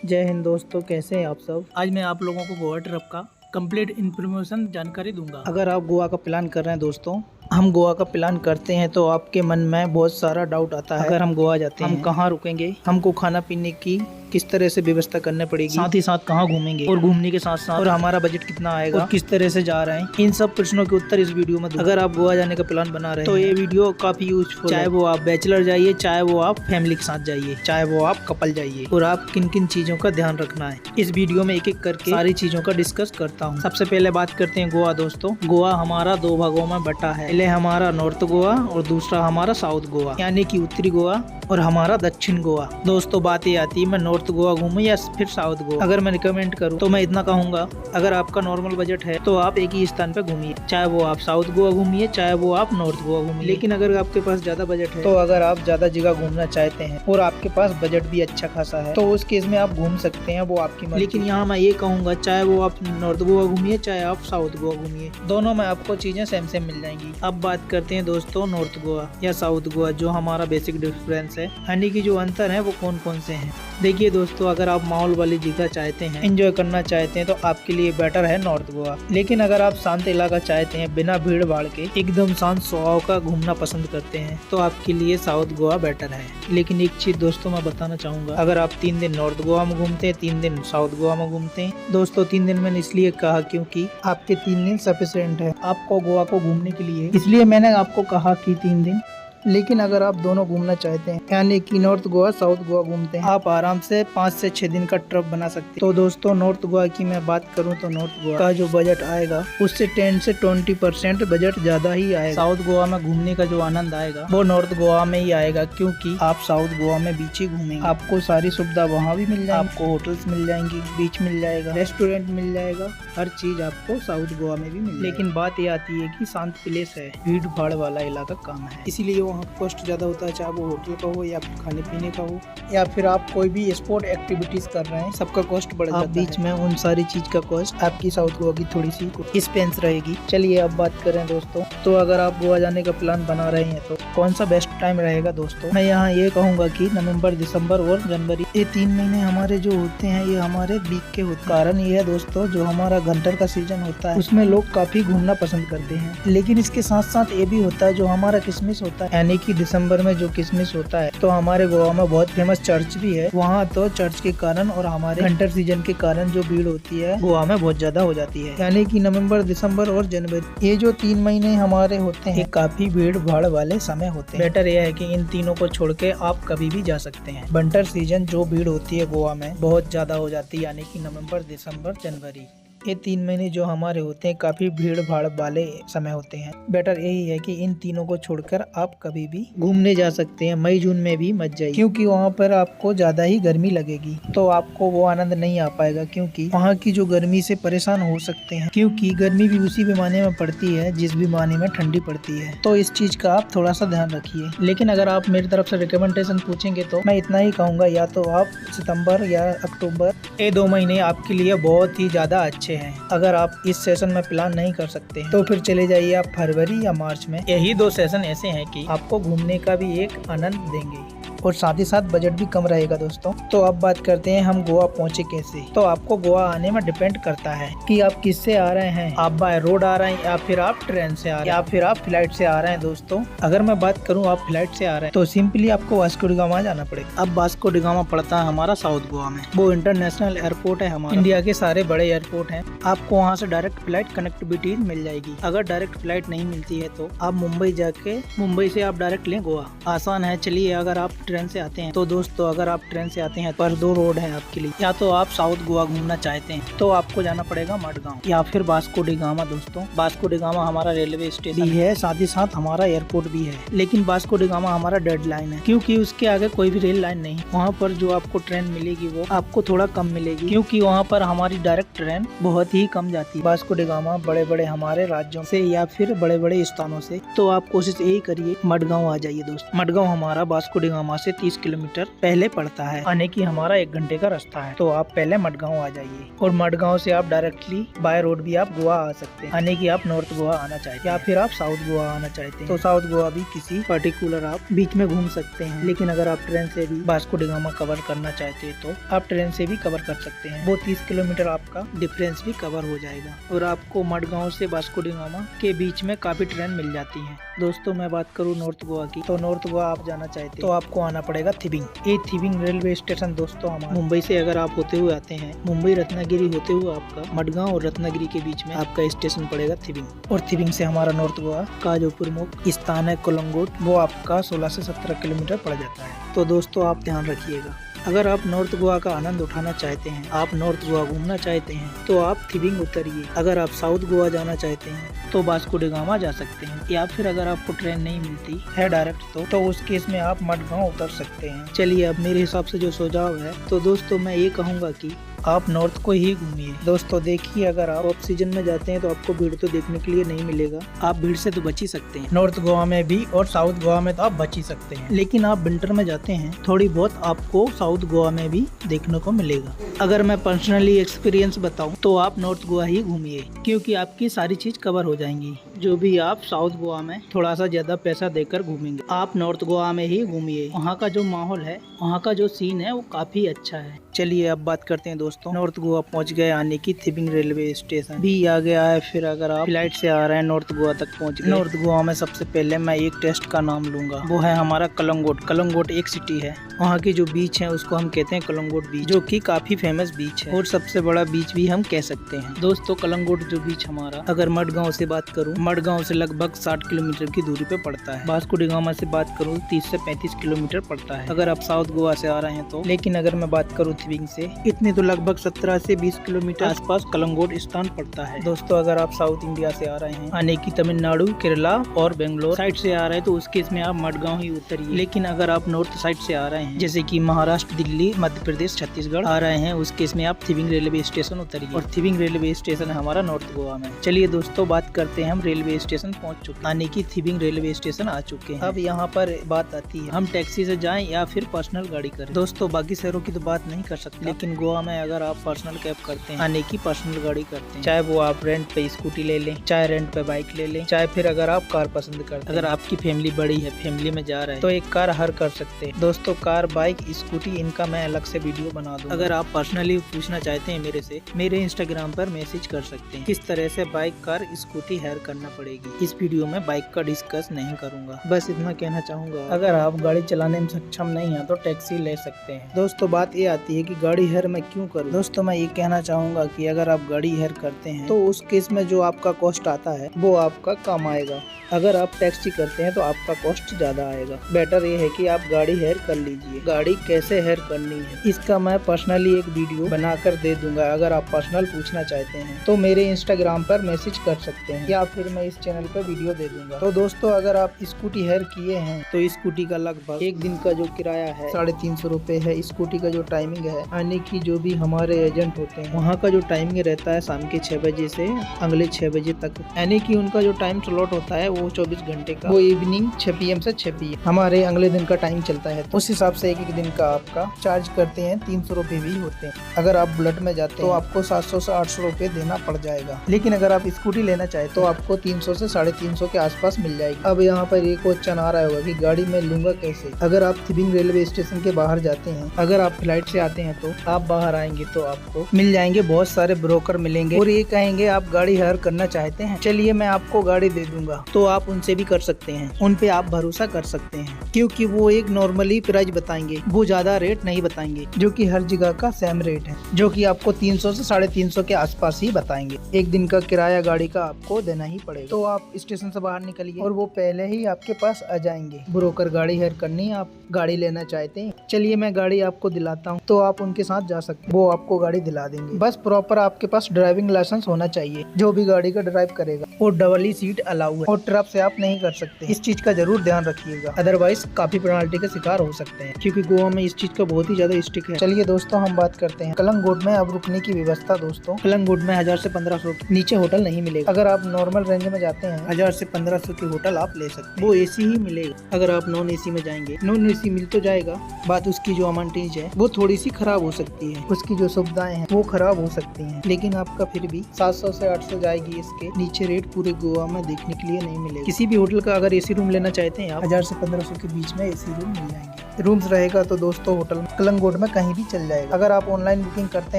जय हिंद दोस्तों, कैसे हैं आप सब। आज मैं आप लोगों को गोवा ट्रिप का कंप्लीट इन्फॉर्मेशन जानकारी दूंगा। अगर आप गोवा का प्लान कर रहे हैं दोस्तों, हम गोवा का प्लान करते हैं तो आपके मन में बहुत सारा डाउट आता है। अगर हम गोवा जाते हैं, हम कहाँ रुकेंगे, हमको खाना पीने की किस तरह से व्यवस्था करनी पड़ेगी, साथ ही साथ कहाँ घूमेंगे और घूमने के साथ साथ और हमारा बजट कितना आएगा और किस तरह से जा रहे हैं, इन सब प्रश्नों के उत्तर इस वीडियो में दूंगा। अगर आप गोवा जाने का प्लान बना रहे हैं तो ये वीडियो काफी यूजफुल है। चाहे वो आप बैचलर जाइए, चाहे वो आप फैमिली के साथ जाइए, चाहे वो आप कपल जाइए, और आप किन किन चीजों का ध्यान रखना है इस वीडियो में एक एक करके सारी चीजों का डिस्कस करता हूँ। सबसे पहले बात करते हैं गोवा दोस्तों। गोवा हमारा दो भागों में बटा है। पहले हमारा नॉर्थ गोवा और दूसरा हमारा साउथ गोवा, यानी कि उत्तरी गोवा और हमारा दक्षिण गोवा। दोस्तों बात ये आती है मैं नॉर्थ गोवा घूमूं या फिर साउथ गोवा। अगर मैं रिकमेंड करूं तो मैं इतना कहूंगा, अगर आपका नॉर्मल बजट है तो आप एक ही स्थान पे घूमिए, चाहे वो आप साउथ गोवा घूमिए, चाहे वो आप नॉर्थ गोवा घूमिए। लेकिन अगर आपके पास ज्यादा बजट है, तो अगर आप ज्यादा जगह घूमना चाहते हैं और आपके पास बजट भी अच्छा खासा है, तो उस केस में आप घूम सकते हैं, वो आपकी मर्जी। लेकिन यहाँ मैं ये कहूँगा, चाहे वो आप नॉर्थ गोवा घूमिए, चाहे आप साउथ गोवा घूमिए, दोनों में आपको चीजें सेम सेम मिल जाएंगी। अब बात करते हैं दोस्तों नॉर्थ गोवा या साउथ गोवा, जो हमारा बेसिक डिफरेंस है, यानी कि जो अंतर है वो कौन कौन से हैं। देखिए दोस्तों, अगर आप माहौल वाली जगह चाहते हैं, एंजॉय करना चाहते हैं, तो आपके लिए बेटर है नॉर्थ गोवा। लेकिन अगर आप शांत इलाका चाहते हैं, बिना भीड़ भाड़ के एकदम शांत स्वभाव का घूमना पसंद करते हैं, तो आपके लिए साउथ गोवा बेटर है। लेकिन एक चीज दोस्तों मैं बताना चाहूंगा, अगर आप 3 दिन नॉर्थ गोवा में घूमते हैं, 3 दिन साउथ गोवा में घूमते हैं, दोस्तों 3 दिन मैंने इसलिए कहा क्योंकि आपके 3 दिन सफिशिएंट है आपको गोवा को घूमने के लिए, इसलिए मैंने आपको कहा कि 3 दिन। लेकिन अगर आप दोनों घूमना चाहते हैं, यानी कि नॉर्थ गोवा साउथ गोवा घूमते हैं, आप आराम से 5 से 6 दिन का ट्रिप बना सकते हैं। तो दोस्तों नॉर्थ गोवा की मैं बात करूं तो नॉर्थ गोवा का जो बजट आएगा उससे 10 से 20% बजट ज्यादा ही आएगा। साउथ गोवा में घूमने का जो आनंद आएगा वो नॉर्थ गोवा में ही आएगा, क्योंकि आप साउथ गोवा में बीच ही घूमेंगे, आपको सारी सुविधा वहाँ भी मिल जाएगी, आपको होटल्स मिल जाएंगी, बीच मिल जाएगा, रेस्टोरेंट मिल जाएगा, हर चीज आपको साउथ गोवा में भी मिल जाएगी। लेकिन बात ये आती है कि शांत प्लेस है, भीड़ भाड़ वाला इलाका कम है, इसीलिए वहाँ कॉस्ट ज्यादा होता है, चाहे वो होटल का हो या फिर खाने पीने का हो या फिर आप कोई भी स्पोर्ट एक्टिविटीज कर रहे हैं, सबका कॉस्ट बढ़ जाता है। बीच में उन सारी चीज का कॉस्ट आपकी साउथ गोवा की थोड़ी सी एक्सपेंस रहेगी। चलिए अब बात करें दोस्तों, तो अगर आप गोवा जाने का प्लान बना रहे हैं तो कौन सा बेस्ट टाइम रहेगा दोस्तों। मैं यहाँ ये कहूँगा कि नवंबर, दिसंबर और जनवरी, ये 3 महीने हमारे जो होते हैं ये हमारे वीक के होते हैं। कारण ये है दोस्तों, जो हमारा घंटर का सीजन होता है उसमें लोग काफी घूमना पसंद करते हैं। लेकिन इसके साथ साथ ये भी होता है जो हमारा क्रिसमस होता है, यानी कि दिसंबर में जो क्रिसमस होता है, तो हमारे गोवा में बहुत फेमस चर्च भी है। वहाँ तो चर्च के कारण और हमारे घंटर सीजन के कारण जो भीड़ होती है गोवा में बहुत ज्यादा हो जाती है। यानी कि नवंबर, दिसंबर और जनवरी, ये जो 3 महीने हमारे होते हैं, काफी भीड़ भाड़ वाले समय होते हैं। बेटर यह है कि इन तीनों को छोड़ के आप कभी भी जा सकते हैं। विंटर सीजन जो भीड़ होती है गोवा में बहुत ज्यादा हो जाती है, यानी कि नवंबर, दिसंबर, जनवरी, ये 3 महीने जो हमारे होते हैं काफी भीड़ भाड़ वाले समय होते हैं। बेटर यही है कि इन तीनों को छोड़कर आप कभी भी घूमने जा सकते हैं। मई जून में भी मत जाइए, क्योंकि वहाँ पर आपको ज्यादा ही गर्मी लगेगी, तो आपको वो आनंद नहीं आ पाएगा, क्योंकि वहाँ की जो गर्मी से परेशान हो सकते हैं, क्योंकि गर्मी भी उसी पैमाने में पड़ती है जिस पैमाने में ठंडी पड़ती है। तो इस चीज का आप थोड़ा सा ध्यान रखिए। लेकिन अगर आप मेरी तरफ से रिकमेंडेशन पूछेंगे तो मैं इतना ही कहूँगा, या तो आप सितम्बर या अक्टूबर, ये 2 महीने आपके लिए बहुत ही ज्यादा अच्छे हैं। अगर आप इस सेशन में प्लान नहीं कर सकते तो फिर चले जाइए आप फरवरी या मार्च में। यही 2 सेशन ऐसे हैं कि आपको घूमने का भी एक आनंद देंगे और साथ ही साथ बजट भी कम रहेगा दोस्तों। तो अब बात करते हैं हम गोवा पहुंचे कैसे। तो आपको गोवा आने में डिपेंड करता है कि आप किससे आ रहे हैं, आप बाय रोड आ रहे हैं या फिर आप ट्रेन से आ रहे हैं या फिर आप फ्लाइट से आ रहे हैं। दोस्तों अगर मैं बात करूं आप फ्लाइट से आ रहे हैं तो सिंपली आपको वास्को डी गामा जाना पड़ेगा। अब वास्को डी गामा पड़ता है हमारा साउथ गोवा में, वो इंटरनेशनल एयरपोर्ट है, हमारा इंडिया के सारे बड़े एयरपोर्ट है। आपको वहाँ से डायरेक्ट फ्लाइट कनेक्टिविटी मिल जाएगी। अगर डायरेक्ट फ्लाइट नहीं मिलती है तो आप मुंबई जाके मुंबई से आप डायरेक्ट लें गोवा, आसान है। चलिए अगर आप ट्रेन से आते हैं तो दोस्तों, अगर आप ट्रेन से आते हैं पर 2 रोड है आपके लिए, या तो आप साउथ गोवा घूमना चाहते हैं तो आपको जाना पड़ेगा मडगांव, या फिर वास्को डी गामा। दोस्तों वास्को डी गामा हमारा रेलवे स्टेशन भी है, साथ ही साथ हमारा एयरपोर्ट भी है। लेकिन वास्को डी गामा हमारा डेडलाइन है, क्योंकि उसके आगे कोई भी रेल लाइन नहीं। वहाँ पर जो आपको ट्रेन मिलेगी वो आपको थोड़ा कम मिलेगी, क्योंकि वहाँ पर हमारी डायरेक्ट ट्रेन बहुत ही कम जाती है वास्को डी गामा बड़े बड़े हमारे राज्यों से या फिर बड़े बड़े स्थानों से। तो आप कोशिश यही करिए मडगांव आ जाइए दोस्त। मडगांव हमारा वास्को डी गामा से 30 किलोमीटर पहले पड़ता है, यानी कि हमारा 1 घंटे का रास्ता है। तो आप पहले मडगांव आ जाइए और मडगांव से आप डायरेक्टली बाय रोड भी आप गोवा आ सकते हैं, यानी कि आप नॉर्थ गोवा आना चाहते हैं या फिर आप साउथ गोवा आना चाहते हैं तो साउथ गोवा भी किसी पर्टिकुलर आप बीच में घूम सकते हैं। लेकिन अगर आप ट्रेन से भी वास्को डी गामा कवर करना चाहते हैं तो आप ट्रेन से भी कवर कर सकते हैं। वो 30 किलोमीटर आपका डिफरेंस भी कवर हो जाएगा और आपको मडगांव से वास्को डी गामा के बीच में काफी ट्रेन मिल जाती है। दोस्तों मैं बात करूँ नॉर्थ गोवा की, तो नॉर्थ गोवा आप जाना चाहते तो आपको आना पड़ेगा थिबिंग। ये थिबिंग रेलवे स्टेशन दोस्तों हमारा मुंबई से अगर आप होते हुए आते हैं, मुंबई रत्नागिरी होते हुए आपका मडगांव और रत्नागिरी के बीच में आपका स्टेशन पड़ेगा थिबिंग। और थिबिंग से हमारा नॉर्थ गोवा का जो प्रमुख स्थान है कोलंगोट, वो आपका 16 से 17 किलोमीटर पड़ जाता है। तो दोस्तों आप ध्यान रखिएगा, अगर आप नॉर्थ गोवा का आनंद उठाना चाहते हैं, आप नॉर्थ गोवा घूमना चाहते हैं तो आप थिबिंग उतरिए। अगर आप साउथ गोवा जाना चाहते हैं तो वास्को डी गामा जा सकते हैं, या फिर अगर आपको ट्रेन नहीं मिलती है डायरेक्ट तो उस केस में आप मडगांव उतर सकते हैं। चलिए अब मेरे हिसाब से जो सुझाव है तो दोस्तों मैं ये कहूँगा कि आप नॉर्थ को ही घूमिए। दोस्तों देखिए, अगर आप ऑफ सीजन में जाते हैं तो आपको भीड़ तो देखने के लिए नहीं मिलेगा, आप भीड़ से तो बच ही सकते हैं नॉर्थ गोवा में भी, और साउथ गोवा में तो आप बच ही सकते हैं। लेकिन आप विंटर में जाते हैं थोड़ी बहुत आपको साउथ गोवा में भी देखने को मिलेगा। अगर मैं पर्सनली एक्सपीरियंस बताऊं तो आप नॉर्थ गोवा ही घूमिए, क्योंकि आपकी सारी चीज कवर हो जाएंगी जो भी आप साउथ गोवा में थोड़ा सा ज्यादा पैसा देकर घूमेंगे। आप नॉर्थ गोवा में ही घूमिए, वहाँ का जो माहौल है, वहाँ का जो सीन है वो काफी अच्छा है। चलिए अब बात करते हैं दोस्तों, नॉर्थ गोवा पहुंच गए, यानी कि थिबिंग रेलवे स्टेशन भी आ गया है। फिर अगर आप फ्लाइट से आ रहे हैं नॉर्थ गोवा तक पहुंच गए। नॉर्थ गोवा में सबसे पहले मैं एक टेस्ट का नाम लूंगा, वो है हमारा कलंगोट। कलंगोट एक सिटी है, वहाँ की जो बीच है उसको हम कहते हैं कलंगोट बीच, जो कि काफी फेमस बीच है और सबसे बड़ा बीच भी हम कह सकते हैं। दोस्तों कलंगोट जो बीच हमारा, अगर मडगांव से बात करूँ, मडगांव से लगभग 60 किलोमीटर की दूरी पे पड़ता है। वास्को डी गामा से बात करूँ 30 से 35 किलोमीटर पड़ता है अगर आप साउथ गोवा से आ रहे हैं तो। लेकिन अगर मैं बात करूँ थिबिंग से, इतनी तो लगभग 17 से 20 किलोमीटर आसपास कलंगोट स्थान पड़ता है। दोस्तों अगर आप साउथ इंडिया से आ रहे हैं, यानी कि तमिलनाडु, केरला और बेंगलोर साइड से आ रहे हैं तो उस केस में आप मडगांव ही उतरिए। लेकिन अगर आप नॉर्थ साइड से आ रहे हैं, जैसे कि महाराष्ट्र, दिल्ली, मध्य प्रदेश, छत्तीसगढ़ आ रहे हैं, उस केस में आप थिबिंग रेलवे स्टेशन उतरिए। और थिबिंग रेलवे स्टेशन है हमारा नॉर्थ गोवा में। चलिए दोस्तों बात करते हैं, हम रेलवे स्टेशन पहुंच चुके, यानी कि थिबिंग रेलवे स्टेशन आ चुके हैं। अब यहाँ पर बात आती है, हम टैक्सी से जाएं या फिर पर्सनल गाड़ी करें। दोस्तों बाकी शहरों की तो बात नहीं कर सकते, लेकिन गोवा में अगर आप पर्सनल कैब करते हैं, यानी कि पर्सनल गाड़ी करते हैं, चाहे वो आप रेंट पे स्कूटी ले लें, चाहे रेंट पे बाइक ले लें, चाहे फिर अगर आप कार पसंद करते हैं, अगर आपकी फैमिली बड़ी है, फैमिली में जा रहे हैं तो एक कार हर कर सकते हैं। दोस्तों कार, बाइक, स्कूटी, इनका मैं अलग से वीडियो बना दूं। अगर आप पर्सनली पूछना चाहते हैं मेरे से, मेरे इंस्टाग्राम पर मैसेज कर सकते हैं किस तरह से बाइक, कार, स्कूटी हायर करना पड़ेगी। इस वीडियो में बाइक का डिस्कस नहीं करूंगा, बस इतना कहना चाहूंगा। अगर आप गाड़ी चलाने में सक्षम नहीं है तो टैक्सी ले सकते हैं। दोस्तों बात ये आती है कि गाड़ी हायर मैं क्यों करूं। दोस्तों मैं ये कहना चाहूंगा कि अगर आप गाड़ी हायर करते हैं तो उस केस में जो आपका कॉस्ट आता है वो आपका कम आएगा। अगर आप टैक्सी करते हैं तो आपका कॉस्ट ज्यादा आएगा। बेटर ये है कि आप गाड़ी हायर कर लीजिए। गाड़ी कैसे हायर करनी है इसका मैं पर्सनली एक वीडियो बनाकर दे दूंगा। अगर आप पर्सनल पूछना चाहते हैं तो मेरे इंस्टाग्राम पर मैसेज कर सकते हैं, या फिर मैं इस चैनल पर वीडियो दे दूंगा। तो दोस्तों अगर आप स्कूटी हायर किए हैं तो स्कूटी का लगभग एक दिन का जो किराया है 350 रुपए है। स्कूटी का जो टाइमिंग है, यानी कि जो भी हमारे एजेंट होते हैं वहाँ का जो टाइमिंग रहता है शाम के 6 बजे से अगले 6 बजे तक, यानी कि उनका जो टाइम स्लॉट होता है वो 24 घंटे का, वो इवनिंग 6 PM से 6 PM हमारे अगले दिन का टाइम चलता है। तो उस हिसाब से एक दिन का आपका चार्ज करते हैं। 300 रुपए भी होते हैं। अगर आप बुलेट में जाते हैं तो आपको 700 से 800 रुपए देना पड़ जाएगा। लेकिन अगर आप स्कूटी लेना चाहे तो आपको 300 से 350 के आसपास मिल जाएगी। अब यहाँ पर एक क्वेश्चन आ रहा होगा कि गाड़ी में लूंगा कैसे। अगर आप थिबिंग रेलवे स्टेशन के बाहर जाते हैं, अगर आप फ्लाइट से आते हैं तो आप बाहर आएंगे तो आपको मिल जाएंगे बहुत सारे ब्रोकर मिलेंगे और ये कहेंगे आप गाड़ी हायर करना चाहते हैं, चलिए मैं आपको गाड़ी दे दूंगा। तो आप उनसे भी कर सकते हैं, उन पे आप भरोसा कर सकते हैं, क्योंकि वो एक नॉर्मली प्राइस बताएंगे, वो ज्यादा रेट नहीं बताएंगे, जो कि हर जगह का सेम रेट है, जो कि आपको 300 से 350 के आसपास ही बताएंगे। एक दिन का किराया गाड़ी का आपको देना ही पड़ेगा। तो आप स्टेशन से बाहर निकलिए और वो पहले ही आपके पास आ जाएंगे। ब्रोकर गाड़ी हायर करनी, आप गाड़ी लेना चाहते हैं, चलिए मैं गाड़ी आपको दिलाता हूँ, तो आप उनके साथ जा सकते हैं, वो आपको गाड़ी दिला देंगे। बस प्रॉपर आपके पास ड्राइविंग लाइसेंस होना चाहिए। जो भी गाड़ी का ड्राइव करेगा, और डबल ही सीट अलाउ है, और पैराग्राफ से आप नहीं कर सकते। इस चीज का जरूर ध्यान रखिएगा, अदरवाइज काफी पेनाल्टी के शिकार हो सकते हैं, क्योंकि गोवा में इस चीज का बहुत ही ज्यादा स्ट्रिक्ट है। चलिए दोस्तों हम बात करते हैं कलंगुट में अब रुकने की व्यवस्था। दोस्तों कलंगुट में 1000 से 1500 नीचे होटल नहीं मिलेगा। अगर आप नॉर्मल रेंज में जाते हैं 1000 से 1500 की होटल आप ले सकते हैं, वो एसी ही मिलेगा। अगर आप नॉन एसी में जाएंगे, नॉन एसी मिल तो जाएगा, बात उसकी जो अमाउंटेज है वो थोड़ी सी खराब हो सकती है, उसकी जो सुविधाएं हैं वो खराब हो सकती हैं, लेकिन आपका फिर भी 700 से 800 जाएगी। इसके नीचे रेट पूरे गोवा में देखने के लिए नहीं मिलेगा। किसी भी होटल का अगर एसी रूम लेना चाहते हैं आप 1000 से 1500 के बीच में एसी रूम मिल जाएंगे। रूम्स रहेगा तो दोस्तों होटल कलंगुट में कहीं भी चल जाएगा। अगर आप ऑनलाइन बुकिंग करते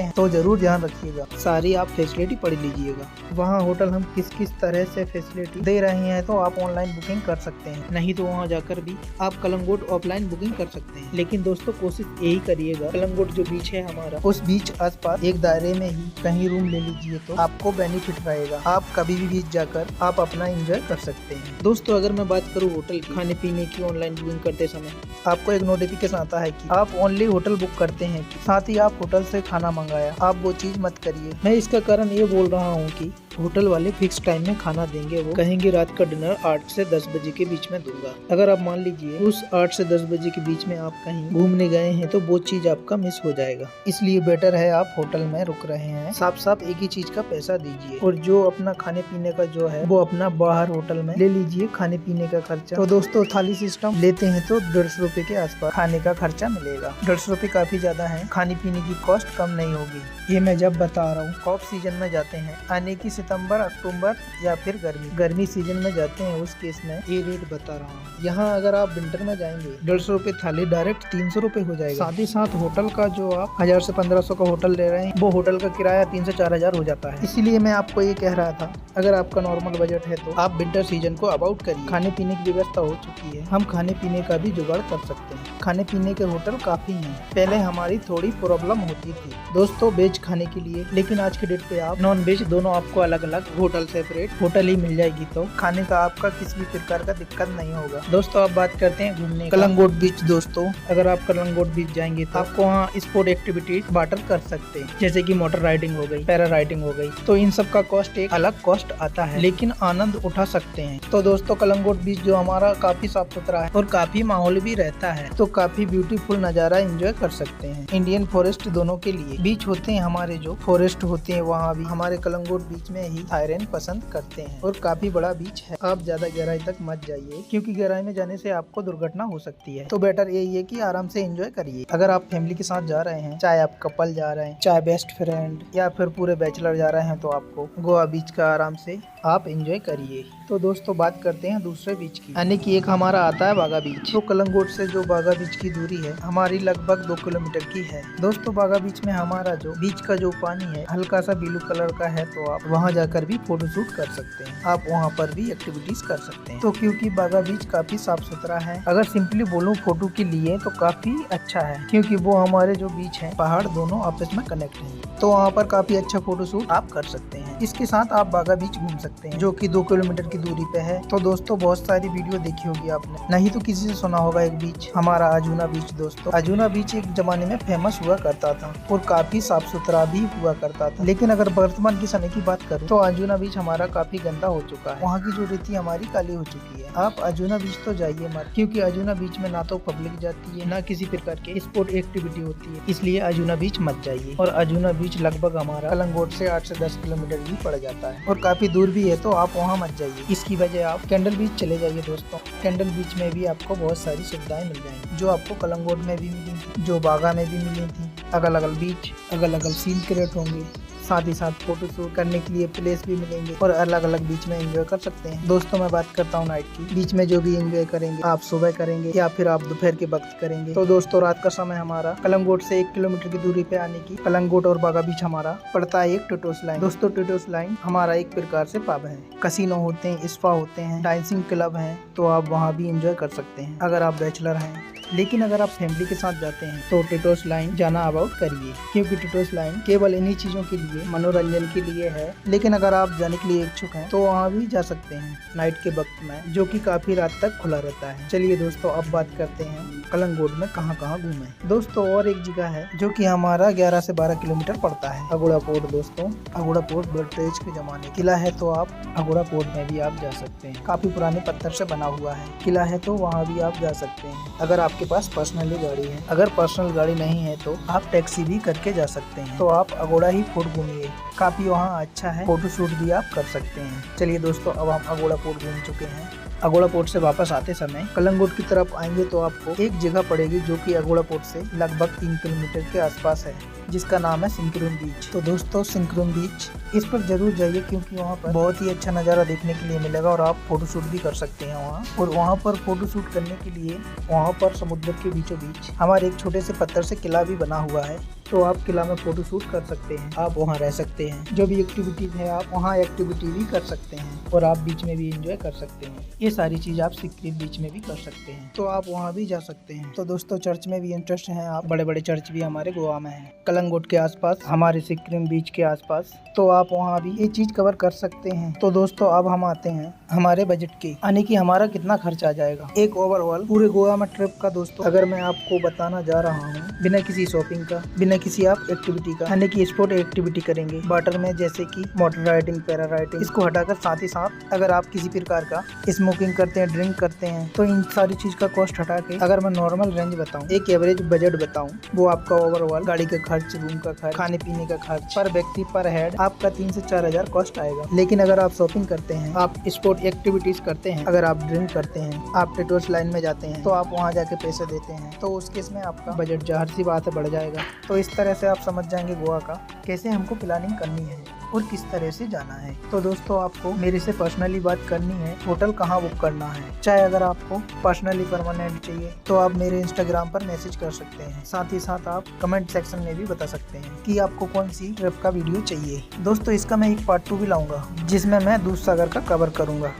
हैं तो जरूर ध्यान रखिएगा, सारी आप फैसिलिटी पढ़ लीजिएगा। वहाँ होटल हम किस किस तरह से फैसिलिटी दे रहे हैं तो आप ऑनलाइन बुकिंग कर सकते हैं, नहीं तो वहाँ जाकर भी आप कलंगुट ऑफलाइन बुकिंग कर सकते हैं। लेकिन दोस्तों कोशिश यही करिएगा, कलंगुट जो बीच है हमारा, उस बीच आसपास एक दायरे में ही कहीं रूम ले लीजिए तो आपको बेनिफिट रहेगा। आप कभी भी बीच जाकर आप अपना एंजॉय कर सकते हैं। दोस्तों अगर मैं बात करूँ होटल खाने पीने की ऑनलाइन बुकिंग करते समय, आपको एक नोटिफिकेशन आता है कि आप ओनली होटल बुक करते हैं, साथ ही आप होटल से खाना मंगाया। आप वो चीज मत करिए। मैं इसका कारण ये बोल रहा हूँ कि होटल वाले फिक्स टाइम में खाना देंगे, वो कहेंगे रात का डिनर 8 से 10 बजे के बीच में दूंगा। अगर आप मान लीजिए उस 8 से 10 बजे के बीच में आप कहीं घूमने गए हैं तो वो चीज आपका मिस हो जाएगा। इसलिए बेटर है आप होटल में रुक रहे हैं, साफ साफ एक ही चीज का पैसा दीजिए, और जो अपना खाने पीने का जो है वो अपना बाहर होटल में ले लीजिए खाने पीने का खर्चा। तो दोस्तों थाली सिस्टम लेते हैं तो 150 रुपए के आसपास खाने का खर्चा मिलेगा। 150 रुपए काफी ज्यादा है, खाने पीने की कॉस्ट कम नहीं होगी। ये मैं जब बता रहा हूँ ऑफ सीजन में जाते हैं, आने की सितंबर अक्टूबर या फिर गर्मी सीजन में जाते हैं, उस केस में ये रेट बता रहा हूँ। यहाँ अगर आप विंटर में जाएंगे 150 रुपए थाली डायरेक्ट 300 रुपए हो जाएगा। साथ ही साथ होटल का जो आप 1000 से 1500 का होटल ले रहे हैं वो होटल का किराया 3 से 4000 हो जाता है। इसीलिए मैं आपको ये कह रहा था, अगर आपका नॉर्मल बजट है तो आप विंटर सीजन को अवॉइड करिए। खाने पीने की व्यवस्था हो चुकी है, हम खाने पीने का भी जुगाड़ कर सकते हैं। खाने पीने के होटल काफी हैं। पहले हमारी थोड़ी प्रॉब्लम होती थी दोस्तों वेज खाने के लिए, लेकिन आज के डेट पे आप नॉन वेज दोनों आपको अलग अलग होटल सेपरेट होटल ही मिल जाएगी, तो खाने का आपका किसी भी प्रकार का दिक्कत नहीं होगा। दोस्तों आप बात करते हैं घूमने कलंगुट बीच। दोस्तों अगर आप कलंगुट बीच जाएंगे तो आपको वहाँ स्पोर्ट एक्टिविटीज वाटर कर सकते हैं, जैसे कि मोटर राइडिंग हो गई, पैरा राइडिंग हो गई, तो इन सब का कॉस्ट एक अलग कॉस्ट आता है, लेकिन आनंद उठा सकते हैं। तो दोस्तों कलंगुट बीच जो हमारा काफी साफ सुथरा है और काफी माहौल भी रहता है, तो काफी ब्यूटीफुल नजारा एंजॉय कर सकते हैं। इंडियन फॉरेस्ट दोनों के लिए बीच होते हैं, हमारे जो फॉरेस्ट होते हैं वहाँ भी हमारे कलंगुट बीच में ही थाईलैंड पसंद करते हैं, और काफी बड़ा बीच है। आप ज्यादा गहराई तक मत जाइए, क्योंकि गहराई में जाने से आपको दुर्घटना हो सकती है। तो बेटर यही है कि आराम से एंजॉय करिए। अगर आप फैमिली के साथ जा रहे हैं, चाहे आप कपल जा रहे हैं, चाहे बेस्ट फ्रेंड या फिर पूरे बैचलर जा रहे हैं, तो आपको गोवा बीच का आराम से आप एंजॉय करिए। तो दोस्तों बात करते हैं दूसरे बीच की, यानी कि एक हमारा आता है बागा बीच। तो कलंगुट से जो बागा बीच की दूरी है हमारी लगभग 2 किलोमीटर की है। दोस्तों बागा बीच में हमारा जो बीच का जो पानी है हल्का सा ब्लू कलर का है, तो आप वहां जाकर भी फोटोशूट कर सकते हैं, आप वहां पर भी एक्टिविटीज कर सकते हैं। तो क्योंकि बागा बीच काफी साफ सुथरा है, अगर सिंपली बोलूं फोटो के लिए तो काफी अच्छा है, क्योंकि वो हमारे जो बीच है पहाड़ दोनों आपस में कनेक्ट है, तो वहाँ पर काफी अच्छा फोटोशूट आप कर सकते हैं। इसके साथ आप बागा बीच घूम सकते हैं, जो कि 2 किलोमीटर की दूरी पे है। तो दोस्तों बहुत सारी वीडियो देखी होगी आपने, नहीं तो किसी से सुना होगा एक बीच हमारा अजूना बीच। दोस्तों अजूना बीच एक जमाने में फेमस हुआ करता था और काफी साफ सुथरा भी हुआ करता था, लेकिन अगर वर्तमान के समय की बात करूँ तो अजूना बीच हमारा काफी गंदा हो चुका है। वहाँ की जो रेती हमारी काली हो चुकी है। आप अजूना बीच तो जाइए मत, क्योंकि अजूना बीच में ना तो पब्लिक जाती है, ना किसी प्रकार के स्पोर्ट एक्टिविटी होती है, इसलिए अजूना बीच मत जाइए। और अजूना बीच लगभग हमारा कलंगुट से 8 से 10 किलोमीटर ही पड़ जाता है और काफी दूर भी है, तो आप वहाँ मत जाइए। इसकी वजह आप कैंडल बीच चले जाइए। दोस्तों कैंडल बीच में भी आपको बहुत सारी सुविधाएं मिल जाएंगी, जो आपको कलंगुट में भी मिली थी, जो बागा में भी मिली थी। अगल अगल बीच, अगल अगल सीन क्रिएट होंगे, साथ ही साथ फोटो शूट करने के लिए प्लेस भी मिलेंगे और अलग अलग बीच में एंजॉय कर सकते हैं। दोस्तों मैं बात करता हूँ नाइट की, बीच में जो भी एंजॉय करेंगे आप सुबह करेंगे या फिर आप दोपहर के वक्त करेंगे। तो दोस्तों रात का समय हमारा कलंगुट से 1 किलोमीटर की दूरी पे आने की कलंगुट और बागा बीच हमारा पड़ता है एक टोटोस लाइन। दोस्तों टोटोस लाइन हमारा एक प्रकार से पब है, कसिनो होते हैं, स्पा होते हैं, डांसिंग क्लब है, तो आप वहाँ भी एंजॉय कर सकते हैं। अगर आप बैचलर हैं लेकिन अगर आप फैमिली के साथ जाते हैं तो टिटोस लाइन जाना अवॉइड करिए, क्योंकि टिटोस लाइन केवल इन्हीं चीजों के लिए, मनोरंजन के लिए है। लेकिन अगर आप जाने के लिए इच्छुक हैं तो वहाँ भी जा सकते हैं नाइट के वक्त में, जो कि काफी रात तक खुला रहता है। चलिए दोस्तों, अब बात करते हैं कलंगुट में कहाँ कहाँ घूमे। दोस्तों और एक जगह है जो कि हमारा 11 से 12 किलोमीटर पड़ता है, अगोड़ा पोर्ट। दोस्तों अगोड़ा पोर्ट ब्रिटिश के जमाने किला है, तो आप अगोड़ा पोर्ट में भी आप जा सकते हैं। काफी पुराने पत्थर से बना हुआ है किला है, तो वहाँ भी आप जा सकते हैं अगर आपके पास पर्सनली गाड़ी है। अगर पर्सनल गाड़ी नहीं है तो आप टैक्सी भी करके जा सकते हैं। तो आप अगोड़ा ही फोर्ट घूमिए, काफी वहाँ अच्छा है, फोटो शूट भी आप कर सकते हैं। चलिए दोस्तों, अब हम अगोड़ा पोर्ट घूम चुके हैं। अगोड़ा पोर्ट से वापस आते समय कलंगुट की तरफ आएंगे तो आपको एक जगह पड़ेगी जो कि अगोड़ा पोर्ट से लगभग 3 किलोमीटर के आसपास है, जिसका नाम है सिंक्रून बीच। तो दोस्तों सिंक्रून बीच, इस पर जरूर जाइए क्योंकि वहाँ पर बहुत ही अच्छा नज़ारा देखने के लिए मिलेगा और आप फोटोशूट भी कर सकते हैं वहाँ। और वहाँ पर फोटोशूट करने के लिए वहाँ पर समुद्र के बीचों बीच हमारे एक छोटे से पत्थर से किला भी बना हुआ है, तो आप किला में फोटो शूट कर सकते हैं। आप वहाँ रह सकते हैं, जो भी एक्टिविटीज है आप वहाँ एक्टिविटी भी कर सकते हैं और आप बीच में भी एंजॉय कर सकते हैं। ये सारी चीज आप सिक्किम बीच में भी कर सकते हैं, तो आप वहाँ भी जा सकते हैं। तो दोस्तों चर्च में भी इंटरेस्ट है आप, बड़े बड़े चर्च भी हमारे गोवा में है, कलंगुट के आसपास, हमारे सिक्किम बीच के आसपास, तो आप वहाँ भी ये चीज कवर कर सकते हैं। तो दोस्तों अब हम आते हैं हमारे बजट के, यानी कि हमारा कितना खर्च आ जाएगा एक ओवरऑल पूरे गोवा में ट्रिप का। दोस्तों अगर मैं आपको बताना जा रहा हूँ बिना किसी शॉपिंग का, बिना किसी आप एक्टिविटी का, यानी कि स्पोर्ट एक्टिविटी करेंगे वाटर में, जैसे कि मोटर राइडिंग, पैरा राइडिंग, इसको हटाकर साथ ही साथ अगर आप किसी प्रकार का स्मोकिंग करते हैं, ड्रिंक करते हैं, तो इन सारी चीज का कॉस्ट हटा के अगर मैं नॉर्मल रेंज बताऊं, एक एवरेज बजट बताऊं, वो आपका ओवरऑल गाड़ी का खर्च, रूम का खर्च, खाने पीने का खर्च पर व्यक्ति पर हेड आपका 3 से 4 हजार कॉस्ट आएगा। लेकिन अगर आप शॉपिंग करते हैं, आप स्पोर्ट एक्टिविटीज करते हैं, अगर आप ड्रिंक करते हैं, आप टिटोस लाइन में जाते हैं, तो आप वहाँ जाके पैसे देते हैं, तो उस केस में आपका बजट जाहिर सी बात है बढ़ जाएगा। तो इस तरह से आप समझ जाएंगे गोवा का कैसे हमको प्लानिंग करनी है और किस तरह से जाना है। तो दोस्तों आपको मेरे से पर्सनली बात करनी है, होटल कहाँ बुक करना है, चाहे अगर आपको पर्सनली परमानेंट चाहिए तो आप मेरे इंस्टाग्राम पर मैसेज कर सकते हैं। साथ ही साथ आप कमेंट सेक्शन में भी बता सकते हैं कि आपको कौन सी ट्रिप का वीडियो चाहिए। दोस्तों इसका मैं एक पार्ट 2 भी लाऊंगा जिसमें मैं दूध सागर का कवर करूंगा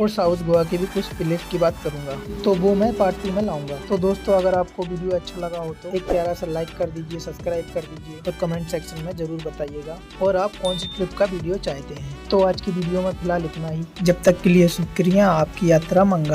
और साउथ गोवा की भी कुछ प्लेस की बात करूंगा, तो वो मैं पार्ट 2 में लाऊंगा। तो दोस्तों अगर आपको वीडियो अच्छा लगा हो तो एक प्यारा सा लाइक कर दीजिए, सब्सक्राइब कर दीजिए और कमेंट सेक्शन में जरूर बताइएगा और आप कौन सी ट्रिप का वीडियो चाहते हैं। तो आज की वीडियो में फिलहाल इतना ही, जब तक के लिए शुक्रिया, आपकी यात्रा मंगल।